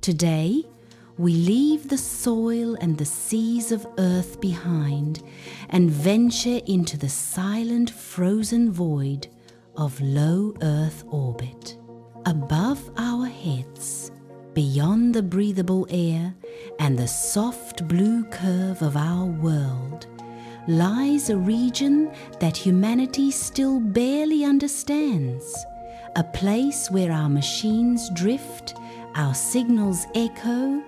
Today, we leave the soil and the seas of Earth behind and venture into the silent frozen void of low Earth orbit. Above our heads, beyond the breathable air and the soft blue curve of our world, lies a region that humanity still barely understands, a place where our machines drift, our signals echo,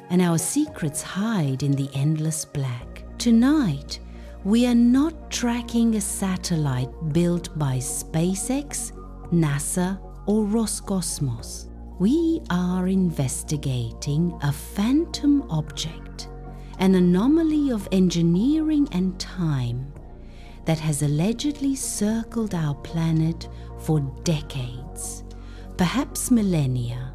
and our secrets hide in the endless black. Tonight, we are not tracking a satellite built by SpaceX, NASA, or Roscosmos. We are investigating a phantom object, an anomaly of engineering and time that has allegedly circled our planet for decades, perhaps millennia,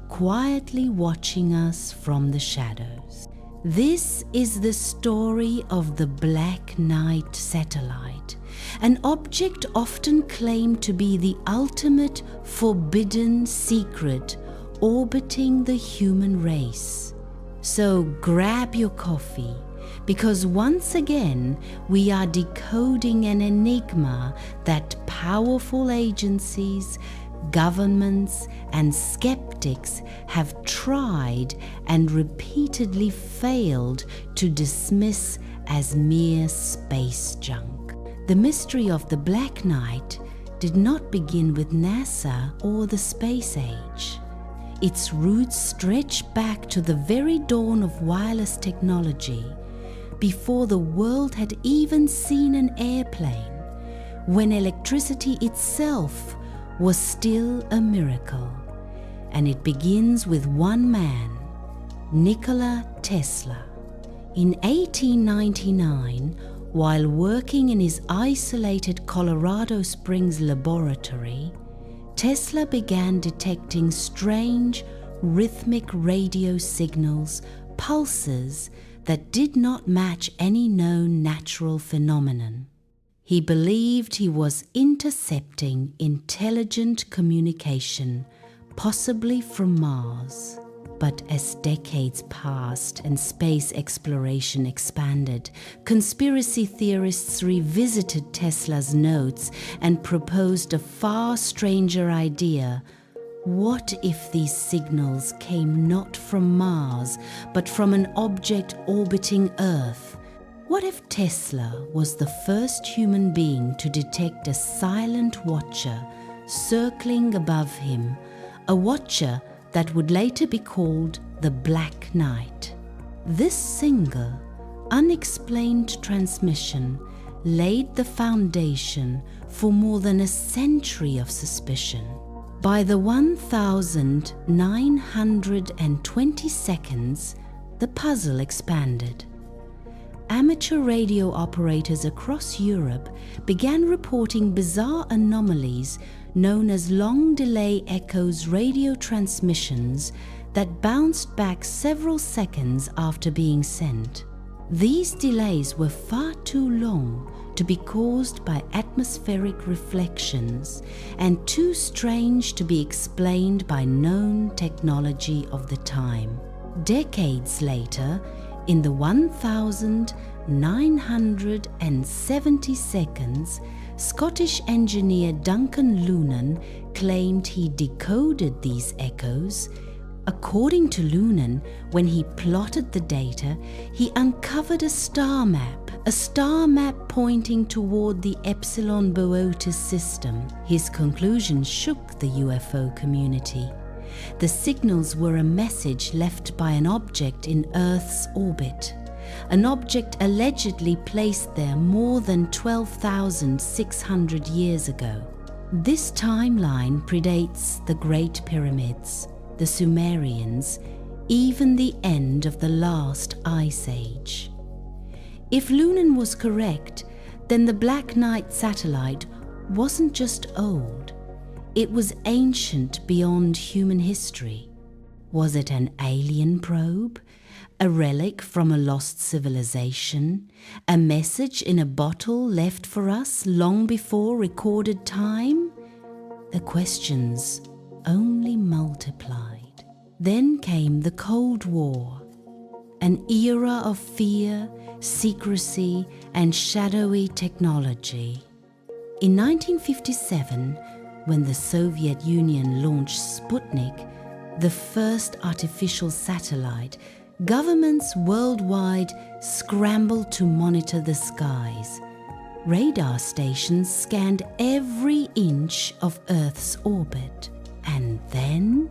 quietly watching us from the shadows. This is the story of the Black Knight satellite, an object often claimed to be the ultimate forbidden secret orbiting the human race. So grab your coffee, because once again we are decoding an enigma that powerful agencies, governments, and skeptics have tried and repeatedly failed to dismiss as mere space junk. The mystery of the Black Knight did not begin with NASA or the space age. Its roots stretch back to the very dawn of wireless technology, before the world had even seen an airplane, when electricity itself was still a miracle. And it begins with one man, Nikola Tesla. In 1899, while working in his isolated Colorado Springs laboratory, Tesla began detecting strange, rhythmic radio signals, pulses that did not match any known natural phenomenon. He believed he was intercepting intelligent communication, possibly from Mars. But as decades passed and space exploration expanded, conspiracy theorists revisited Tesla's notes and proposed a far stranger idea. What if these signals came not from Mars, but from an object orbiting Earth? What if Tesla was the first human being to detect a silent watcher circling above him, a watcher that would later be called the Black Knight? This single, unexplained transmission laid the foundation for more than a century of suspicion. By the 1920 seconds, the puzzle expanded. Amateur radio operators across Europe began reporting bizarre anomalies known as long-delay echoes radio transmissions that bounced back several seconds after being sent. These delays were far too long to be caused by atmospheric reflections and too strange to be explained by known technology of the time. Decades later, in the 1970 seconds, Scottish engineer Duncan Lunan claimed he decoded these echoes. According to Lunan, when he plotted the data, he uncovered a star map pointing toward the Epsilon Boötis system. His conclusion shook the UFO community. The signals were a message left by an object in Earth's orbit, an object allegedly placed there more than 12,600 years ago. This timeline predates the Great Pyramids, the Sumerians, even the end of the last ice age. If Lunan was correct, then the Black Knight satellite wasn't just old, it was ancient beyond human history. Was it an alien probe? A relic from a lost civilization? A message in a bottle left for us long before recorded time? The questions only multiplied. Then came the Cold War, an era of fear, secrecy, and shadowy technology. In 1957, when the Soviet Union launched Sputnik, the first artificial satellite, governments worldwide scrambled to monitor the skies. Radar stations scanned every inch of Earth's orbit. And then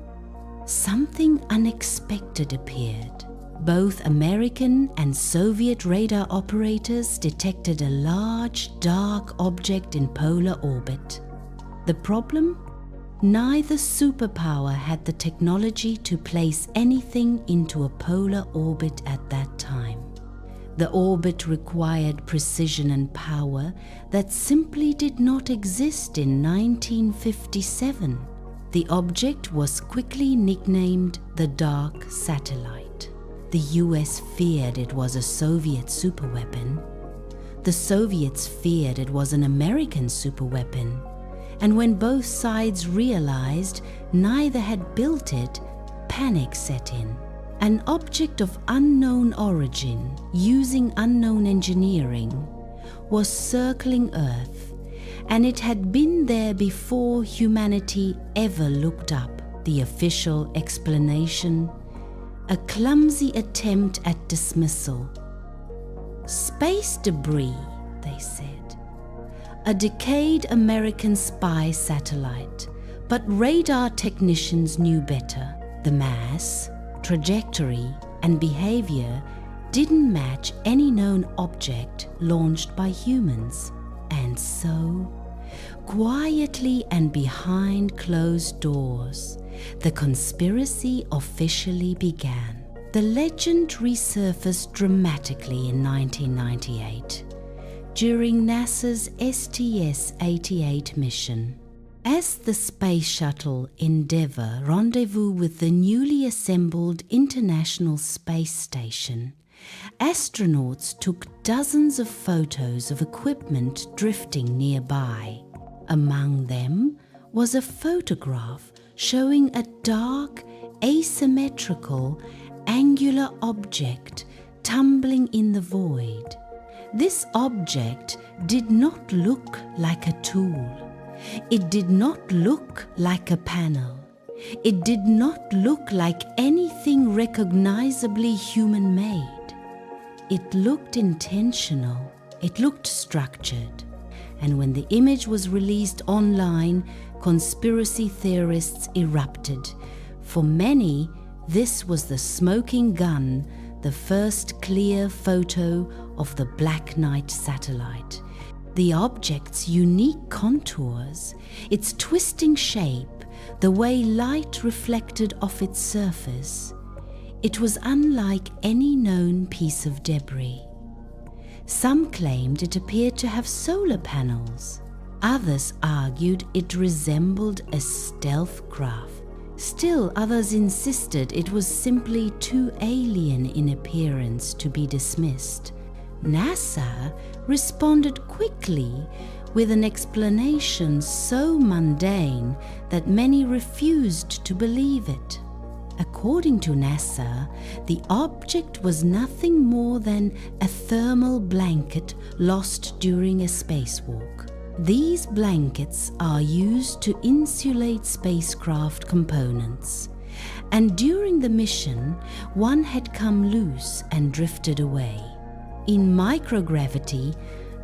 something unexpected appeared. Both American and Soviet radar operators detected a large, dark object in polar orbit. The problem? Neither superpower had the technology to place anything into a polar orbit at that time. The orbit required precision and power that simply did not exist in 1957. The object was quickly nicknamed the Dark Satellite. The US feared it was a Soviet superweapon. The Soviets feared it was an American superweapon. And when both sides realized neither had built it, panic set in. An object of unknown origin, using unknown engineering, was circling Earth, and it had been there before humanity ever looked up. The official explanation: a clumsy attempt at dismissal. Space debris, they said. A decayed American spy satellite, but radar technicians knew better. The mass, trajectory, and behavior didn't match any known object launched by humans. And so, quietly and behind closed doors, the conspiracy officially began. The legend resurfaced dramatically in 1998 during NASA's STS-88 mission. As the space shuttle Endeavour rendezvoused with the newly assembled International Space Station, astronauts took dozens of photos of equipment drifting nearby. Among them was a photograph showing a dark, asymmetrical, angular object tumbling in the void. This object did not look like a tool. It did not look like a panel. It did not look like anything recognizably human-made. It looked intentional. It looked structured. And when the image was released online, conspiracy theorists erupted. For many, this was the smoking gun, the first clear photo of the Black Knight satellite. The object's unique contours, its twisting shape, the way light reflected off its surface. It was unlike any known piece of debris. Some claimed it appeared to have solar panels. Others argued it resembled a stealth craft. Still, others insisted it was simply too alien in appearance to be dismissed. NASA responded quickly with an explanation so mundane that many refused to believe it. According to NASA, the object was nothing more than a thermal blanket lost during a spacewalk. These blankets are used to insulate spacecraft components, and during the mission, one had come loose and drifted away. In microgravity,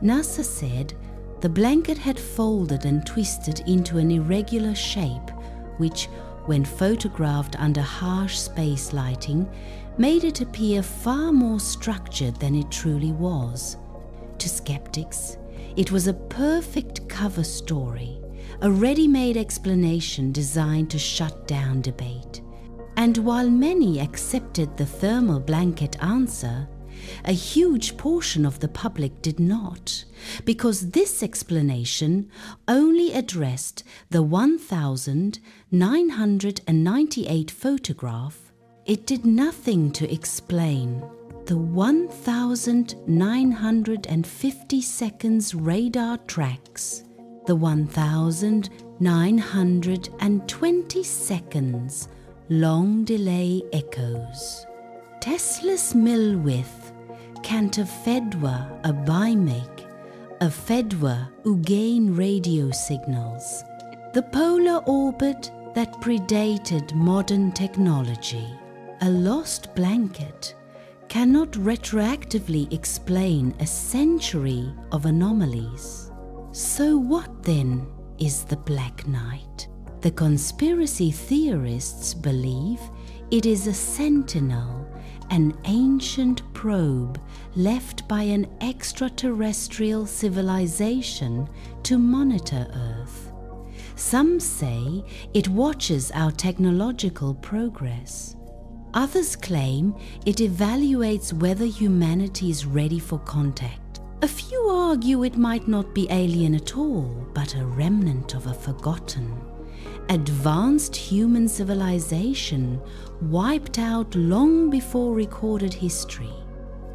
NASA said the blanket had folded and twisted into an irregular shape, which, when photographed under harsh space lighting, made it appear far more structured than it truly was. To skeptics, it was a perfect cover story, a ready-made explanation designed to shut down debate. And while many accepted the thermal blanket answer, a huge portion of the public did not, because this explanation only addressed the 1,998 photograph. It did nothing to explain the 1,950 seconds radar tracks, the 1,920 seconds long delay echoes. Tesla's millwith, Cantor Fedwa a bimake, a Fedwa who gain radio signals. The polar orbit that predated modern technology, a lost blanket, cannot retroactively explain a century of anomalies. So what then is the Black Knight? The conspiracy theorists believe it is a sentinel, an ancient probe left by an extraterrestrial civilization to monitor Earth. Some say it watches our technological progress. Others claim it evaluates whether humanity is ready for contact. A few argue it might not be alien at all, but a remnant of a forgotten, advanced human civilization wiped out long before recorded history.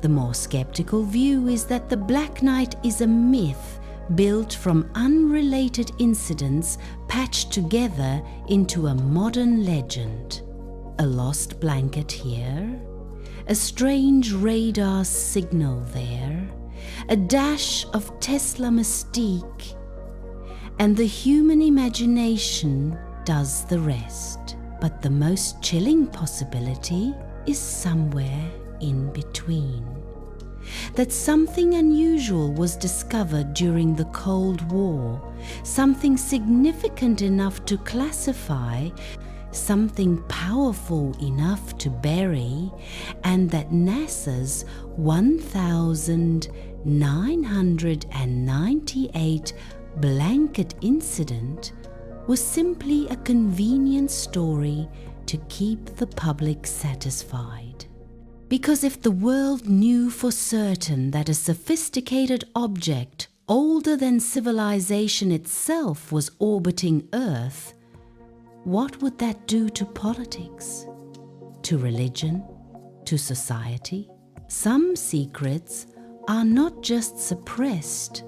The more skeptical view is that the Black Knight is a myth built from unrelated incidents patched together into a modern legend. A lost blanket here, a strange radar signal there, a dash of Tesla mystique, and the human imagination does the rest. But the most chilling possibility is somewhere in between. That something unusual was discovered during the Cold War, something significant enough to classify, something powerful enough to bury, and that NASA's 1998 blanket incident was simply a convenient story to keep the public satisfied. Because if the world knew for certain that a sophisticated object older than civilization itself was orbiting Earth, what would that do to politics, to religion, to society? Some secrets are not just suppressed,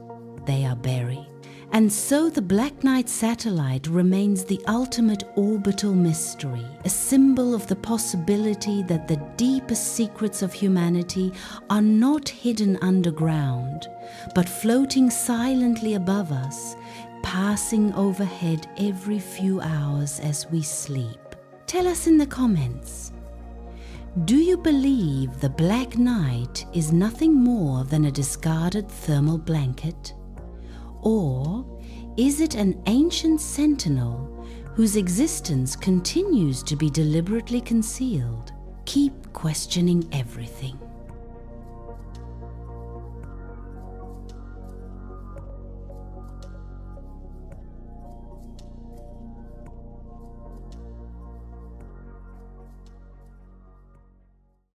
they are buried. And so the Black Knight satellite remains the ultimate orbital mystery, a symbol of the possibility that the deepest secrets of humanity are not hidden underground, but floating silently above us, passing overhead every few hours as we sleep. Tell us in the comments. Do you believe the Black Knight is nothing more than a discarded thermal blanket? Or is it an ancient sentinel whose existence continues to be deliberately concealed? Keep questioning everything.